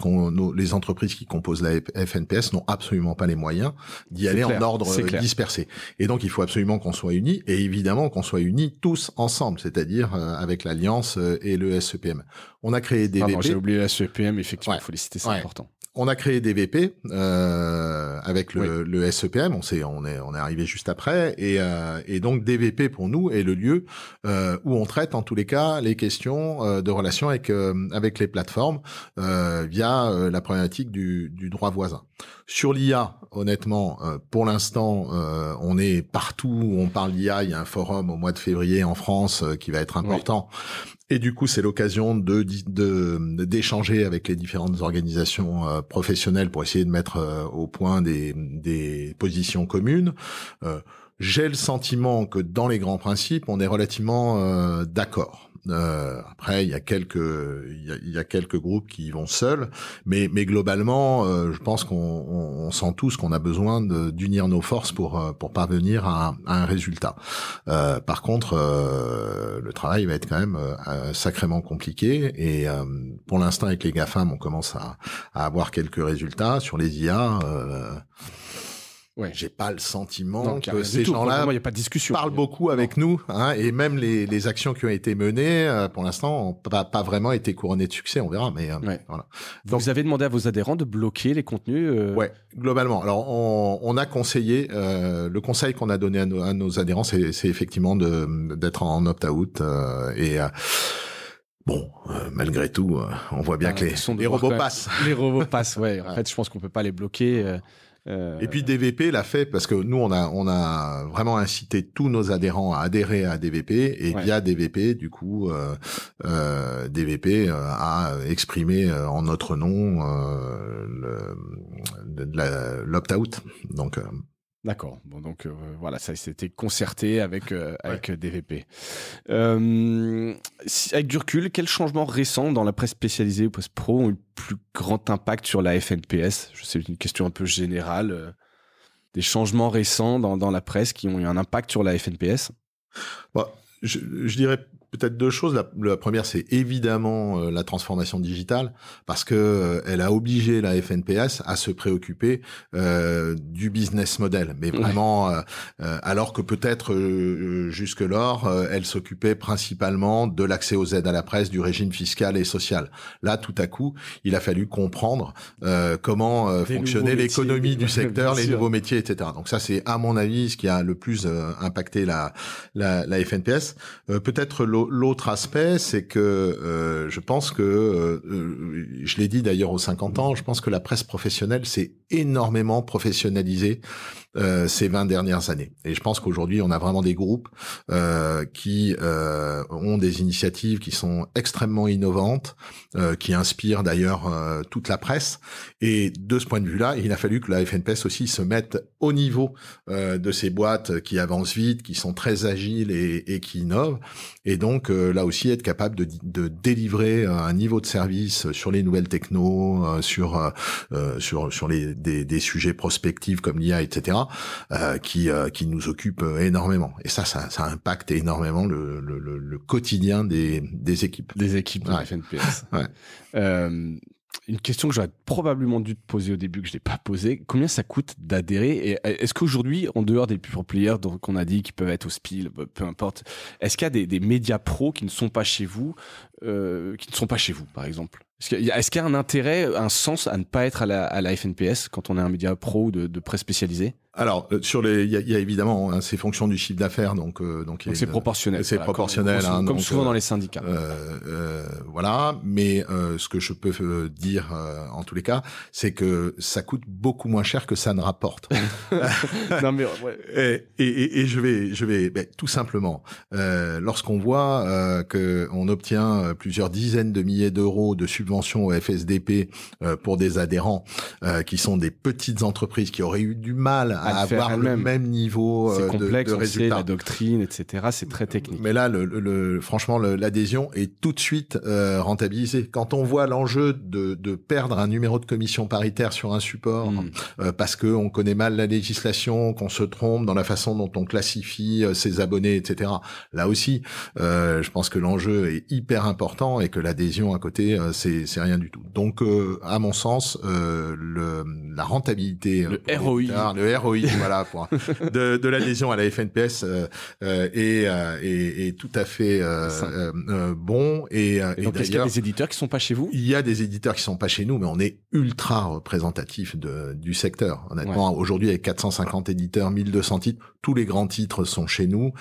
les entreprises qui composent la FNPS n'ont absolument pas les moyens d'y aller en ordre dispersé. Et donc, il faut absolument qu'on soit unis, et évidemment qu'on soit unis tous ensemble, c'est-à-dire avec l'Alliance et le SEPM. On a créé des VP. J'ai oublié le SEPM, effectivement, il faut les citer, c'est important. On a créé des VP avec le SEPM, on est arrivé juste après, et donc des VP pour nous est le lieu où on traite en tous les cas les questions de relation avec les plateformes via la problématique du droit voisin. Sur l'IA, honnêtement, pour l'instant, on est partout où on parle d'IA. Il y a un forum au mois de février en France qui va être important. Et du coup, c'est l'occasion d'échanger avec les différentes organisations professionnelles pour essayer de mettre au point des positions communes. J'ai le sentiment que dans les grands principes, on est relativement d'accord. Après, il y a quelques groupes qui y vont seuls, mais globalement, je pense qu'on sent tous qu'on a besoin d'unir nos forces pour parvenir à un résultat. Par contre, le travail va être quand même sacrément compliqué, et pour l'instant, avec les GAFAM, on commence à avoir quelques résultats sur les IA. Ouais, j'ai pas le sentiment que ces gens-là parlent beaucoup avec nous, hein, et même les actions qui ont été menées, pour l'instant, ont pas vraiment été couronnées de succès. On verra, mais voilà. Donc, vous avez demandé à vos adhérents de bloquer les contenus. Ouais, globalement. Alors, on a conseillé. Le conseil qu'on a donné à nos adhérents, c'est effectivement d'être en opt-out et bon, malgré tout, on voit bien que les robots passent. Les robots passent, ouais. En fait, je pense qu'on peut pas les bloquer. Et puis DVP l'a fait parce que nous on a vraiment incité tous nos adhérents à adhérer à DVP, et via DVP du coup DVP a exprimé en notre nom l'opt-out. Donc d'accord. Bon, donc voilà, ça s'était concerté avec DVP. Avec du recul, quels changements récents dans la presse spécialisée ou presse pro ont eu le plus grand impact sur la FNPS? Je sais, c'est une question un peu générale. Des changements récents dans la presse qui ont eu un impact sur la FNPS? Bon, je dirais peut-être deux choses. La première, c'est évidemment la transformation digitale, parce que elle a obligé la FNPS à se préoccuper du business model, mais vraiment alors que peut-être jusque-lors elle s'occupait principalement de l'accès aux aides à la presse, du régime fiscal et social. Là, tout à coup, il a fallu comprendre comment fonctionnait l'économie du secteur, les nouveaux métiers, etc. Donc ça, c'est à mon avis ce qui a le plus impacté la FNPS. Peut-être l'autre aspect, c'est que je pense que, je l'ai dit d'ailleurs aux 50 ans, je pense que la presse professionnelle s'est énormément professionnalisée ces 20 dernières années. Et je pense qu'aujourd'hui, on a vraiment des groupes qui ont des initiatives qui sont extrêmement innovantes, qui inspirent d'ailleurs toute la presse. Et de ce point de vue-là, il a fallu que la FNPS aussi se mette au niveau de ces boîtes qui avancent vite, qui sont très agiles et qui innovent. Et donc là aussi être capable de délivrer un niveau de service sur les nouvelles technos, sur des sujets prospectifs comme l'IA, etc. Qui nous occupe énormément. Et ça impacte énormément le quotidien des équipes. Des équipes de la FNPS. Une question que j'aurais probablement dû te poser au début, que je n'ai pas posée. Combien ça coûte d'adhérer? Et est-ce qu'aujourd'hui, en dehors des pure players qu'on a dit, qui peuvent être au SPIL, peu importe, est-ce qu'il y a des médias pros qui ne sont pas chez vous, par exemple? Est-ce qu'il y a un intérêt, un sens à ne pas être à la FNPS quand on est un média pro ou de presse spécialisée? Alors il y a évidemment ces fonctions du chiffre d'affaires, donc c'est proportionnel. C'est proportionnel, comme souvent dans les syndicats. Voilà, mais ce que je peux dire en tous les cas, c'est que ça coûte beaucoup moins cher que ça ne rapporte. Non mais et je vais tout simplement lorsqu'on voit que on obtient plusieurs dizaines de milliers d'euros de subventions au FSDP pour des adhérents qui sont des petites entreprises qui auraient eu du mal à avoir le même niveau c'est complexe, de résultats. La doctrine, etc. C'est très technique. Mais là, franchement, l'adhésion est tout de suite rentabilisée. Quand on voit l'enjeu de perdre un numéro de commission paritaire sur un support parce que on connaît mal la législation, qu'on se trompe dans la façon dont on classifie ses abonnés, etc. Là aussi, je pense que l'enjeu est hyper important et que l'adhésion à côté, c'est rien du tout. Donc, à mon sens, la rentabilité, le ROI, voilà, de l'adhésion à la FNPS est tout à fait bon. Et donc, est-ce qu'il y a des éditeurs qui sont pas chez vous? Il y a des éditeurs qui sont pas chez nous, mais on est ultra représentatif du secteur. Honnêtement, aujourd'hui, avec 450 éditeurs, 1200 titres, tous les grands titres sont chez nous.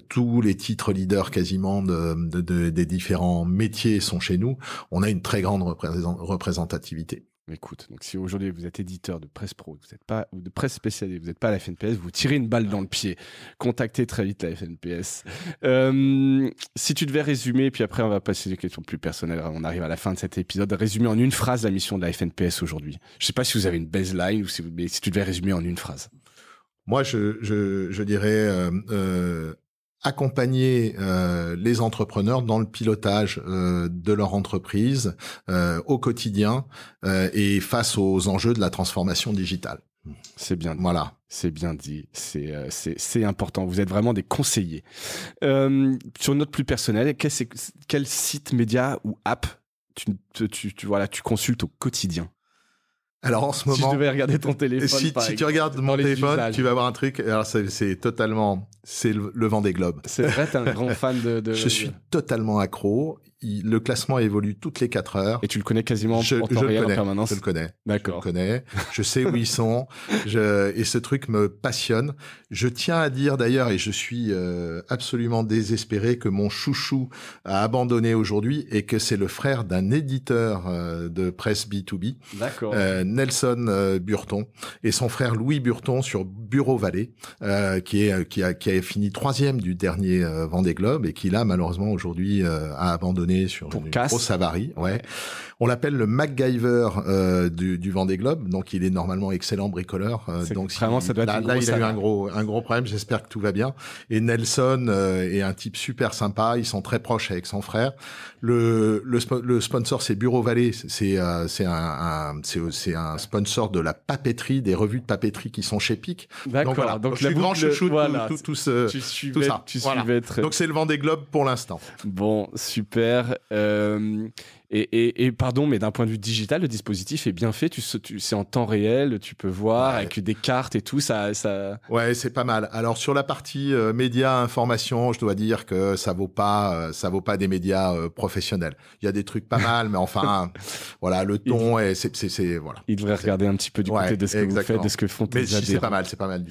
Tous les titres leaders quasiment des différents métiers sont chez nous. On a une très grande représentativité. Écoute, donc si aujourd'hui vous êtes éditeur de presse pro, vous n'êtes pas, ou de presse spécialisée, vous n'êtes pas à la FNPS, vous tirez une balle dans le pied. Contactez très vite la FNPS. Si tu devais résumer, puis après on va passer des questions plus personnelles, on arrive à la fin de cet épisode, résumer en une phrase la mission de la FNPS aujourd'hui. Je ne sais pas si vous avez une baseline, mais si tu devais résumer en une phrase. Moi, je dirais accompagner les entrepreneurs dans le pilotage de leur entreprise au quotidien et face aux enjeux de la transformation digitale. C'est bien dit. Voilà. C'est bien dit. C'est important. Vous êtes vraiment des conseillers. Sur une note plus personnelle, quel site média ou app tu consultes au quotidien? Alors en ce moment, si je devais regarder ton téléphone, si tu regardes mon téléphone, tu vas voir un truc. Alors c'est le Vendée Globe. C'est vrai, t'es un grand fan de. Je suis totalement accro. Le classement évolue toutes les 4 heures. Et tu le connais quasiment en temps réel en permanence. Je le connais. D'accord. Je le connais. Je sais où ils sont. Et ce truc me passionne. Je tiens à dire d'ailleurs, et je suis absolument désespéré, que mon chouchou a abandonné aujourd'hui et que c'est le frère d'un éditeur de presse B2B. D'accord. Nelson Burton et son frère Louis Burton sur Bureau Vallée, qui a fini 3e du dernier Vendée Globe et qui là malheureusement aujourd'hui a abandonné sur une grosse avarie. Ouais. On l'appelle le MacGyver du Vendée Globe, donc il est normalement excellent bricoleur. Donc vraiment, ça doit être là il a eu un gros problème. J'espère que tout va bien. Et Nelson est un type super sympa. Ils sont très proches avec son frère. Le sponsor c'est Bureau Vallée. C'est un sponsor de la papeterie, des revues de papeterie qui sont chez Pic. D'accord. Donc, voilà. Donc je suis grand chouchou de tout ça. Donc c'est le Vendée Globe pour l'instant. Bon, super. Et pardon, mais d'un point de vue digital, le dispositif est bien fait. C'est en temps réel, tu peux voir avec des cartes et tout. Ça. Ouais, c'est pas mal. Alors sur la partie médias, information, je dois dire que ça vaut pas des médias professionnels. Il y a des trucs pas mal, mais enfin, voilà, le ton c'est voilà. Il devrait regarder un petit peu du côté de ce que vous faites, de ce que font tes adhérents. C'est pas mal.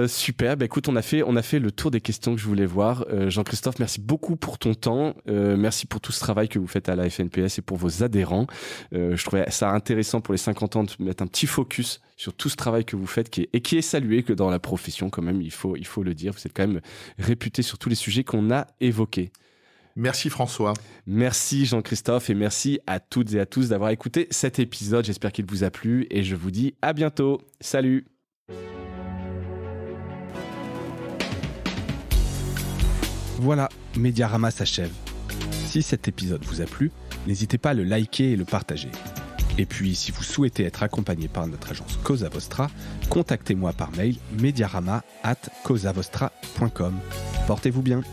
Super. Bah écoute, on a fait le tour des questions que je voulais voir. Jean-Christophe, merci beaucoup pour ton temps. Merci pour tout ce travail que vous faites à la FNPS et pour vos adhérents. Je trouvais ça intéressant pour les 50 ans de mettre un petit focus sur tout ce travail que vous faites qui est salué que dans la profession quand même, il faut le dire. Vous êtes quand même réputé sur tous les sujets qu'on a évoqués. Merci François. Merci Jean-Christophe et merci à toutes et à tous d'avoir écouté cet épisode. J'espère qu'il vous a plu et je vous dis à bientôt. Salut. Voilà, Mediarama s'achève. Si cet épisode vous a plu, n'hésitez pas à le liker et le partager. Et puis, si vous souhaitez être accompagné par notre agence Cosa Vostra, contactez-moi par mail mediarama@cosavostra.com. Portez-vous bien.